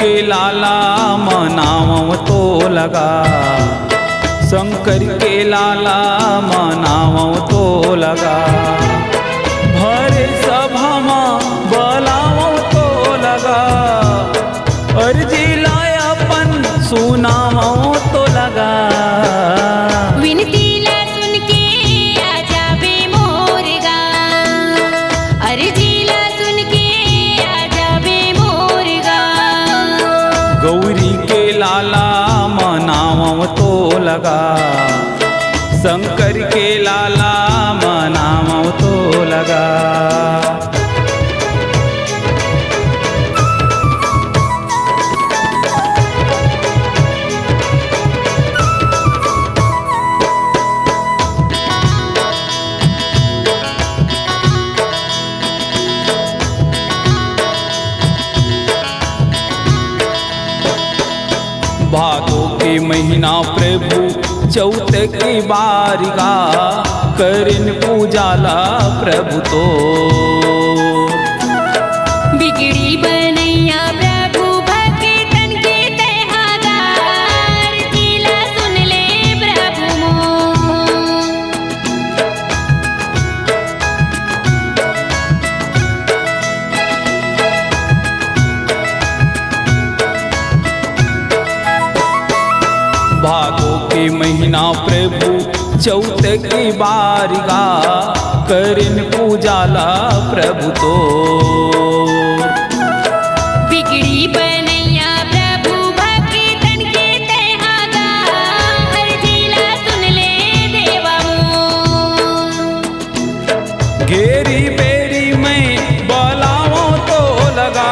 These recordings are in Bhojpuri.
के लाला मनावं तो लगा, शंकर के लाला मनावं तो लगा। भरे सभा में बोलावं तो लगा, अर्जी लाय अपन सुनावं तो लगा। विनती ला सुन के आ जावे मोर गाँव, अर्जी ला सुन के आ जावे मोर गाँव। गौरी के लाला मनावं तो लगा, शंकर के लाला मनावं तो लगा। भादो के महीना प्रभु चौथ की बारिगा, करिन पूजाला प्रभु तो। बिगड़ी बनैया प्रभु भक्तन के तहागार, जिला सुन ले प्रभु मोर। भादो के महीना प्रभु चौथ की बारिगा, करिन पूजाला प्रभु तो। बिगड़ी बनैया प्रभु भक्तन के तहागार, जिला सुन ले देवा मोर। घेरी बेरी में बोलावं तो लगा,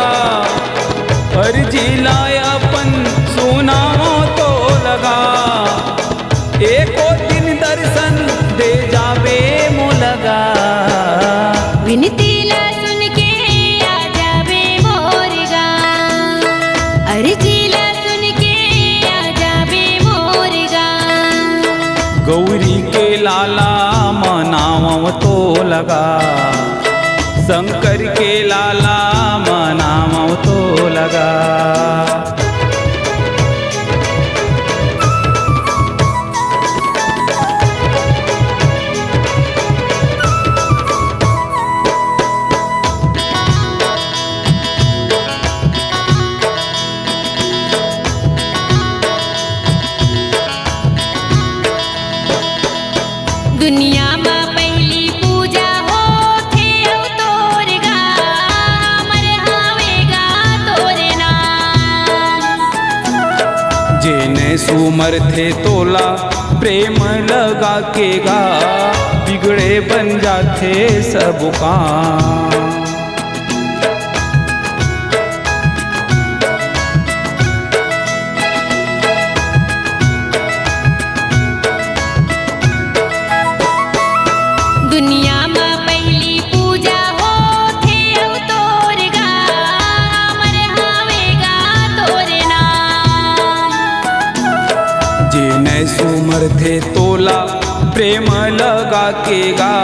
अर्जी लाय अपन सुनावं तो लगा। एको दिन दर्शन दे जावे मो लगा। विनती ला सुन के आ जावे मोर गाँव, अर्जी ला सुन के आ जावे मोर गाँव। गौरी के लाला मनावं तो लगा, शंकर के लाला मनावं तो लगा। दुनिया में पहली पूजा होथे अउ तोर गाँव, हमर हावेगा तोरे नाम। जेने सुमर थे तोला प्रेम लगा के गा, बिगड़े बन जाते सब काम। दुनिया में पहली पूजा होथे अउ तोर गाँव, हमर हावेगा तोरे नाम। जेने सुमर थे तोला प्रेम लगा के गा,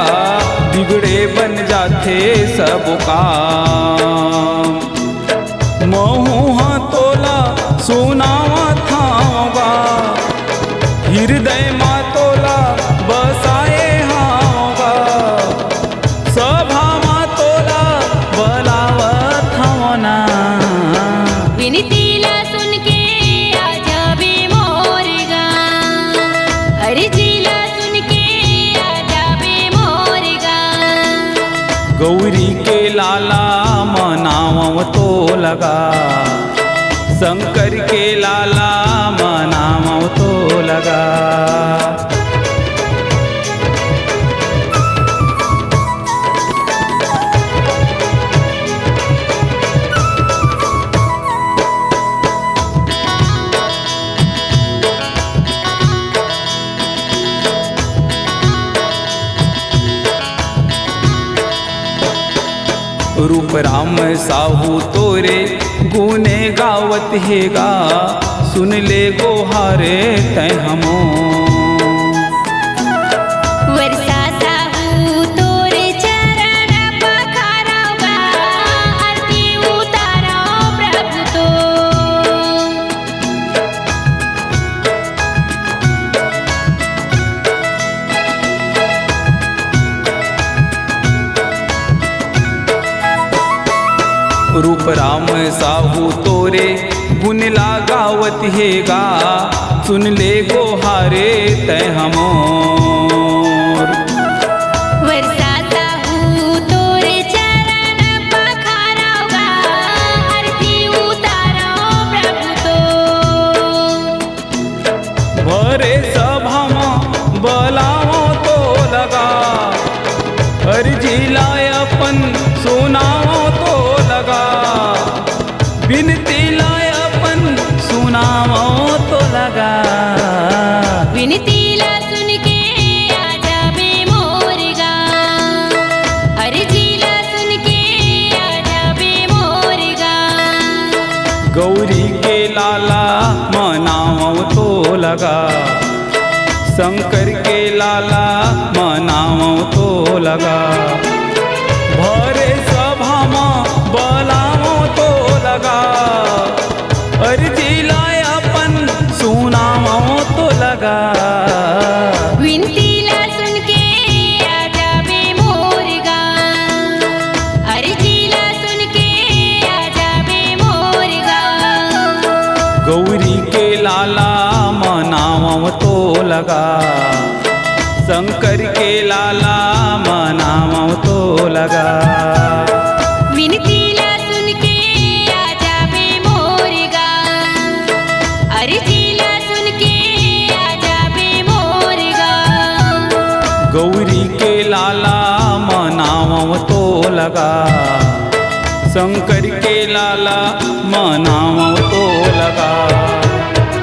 बिगड़े बन जाते सब काम। महुहा तोला सुनावा थावा, हृदय मा तोला बसाए हावा। सभा मा तोला बलावत हवना। विनती ला सुन के आ जावे मोर गाँव, अर्जी ला सुन के आ जावे मोर गाँव। गौरी के लाला मनावं तो लगा, शंकर के लाला मनावं तो लगा। रूप राम साहू तोरे गुने गावत हेगा, सुन ले गोहारे तै हमो। वर्षा साहू तोरे चरण पखारावा, आरती उतारो प्रभु तो। साहू तोरे गुण लगावत हे गा, सुन ले गोहारे तै हमोर। वर्षा साहू तोरे चरण पखाराव गा, आरती उतारो प्रभु तो। भरे सभामा बोलावो तो लगा, अर्जी लाय अपन सुनावो तो लगा, विनती लाय अपन सुनावो तो लगा। विनतीला सुन के आ जाबे मोर गा, अर्जीला सुन के आ जाबे मोर गा। गौरी के लाला मनावो तो लगा, शंकर के लाला मनावो तो लगा। भरे सभामा बोलावो तो लगा, अर्जी लाय अपन सुनावो तो लगा। विनतीला सुन के आ जाबे मोर गा, अर्जीला सुन के आ जाबे मोर गा। गौरी के लाला मनावो तो लगा, शंकर के लाला मनावो तो लगा। विनतीला सुन के आ जाबे मोर गा, अर्जीला सुन के आ जाबे मोर गा। गौरी के लाला मनावो तो लगा, शंकर के लाला मनावो तो लगा।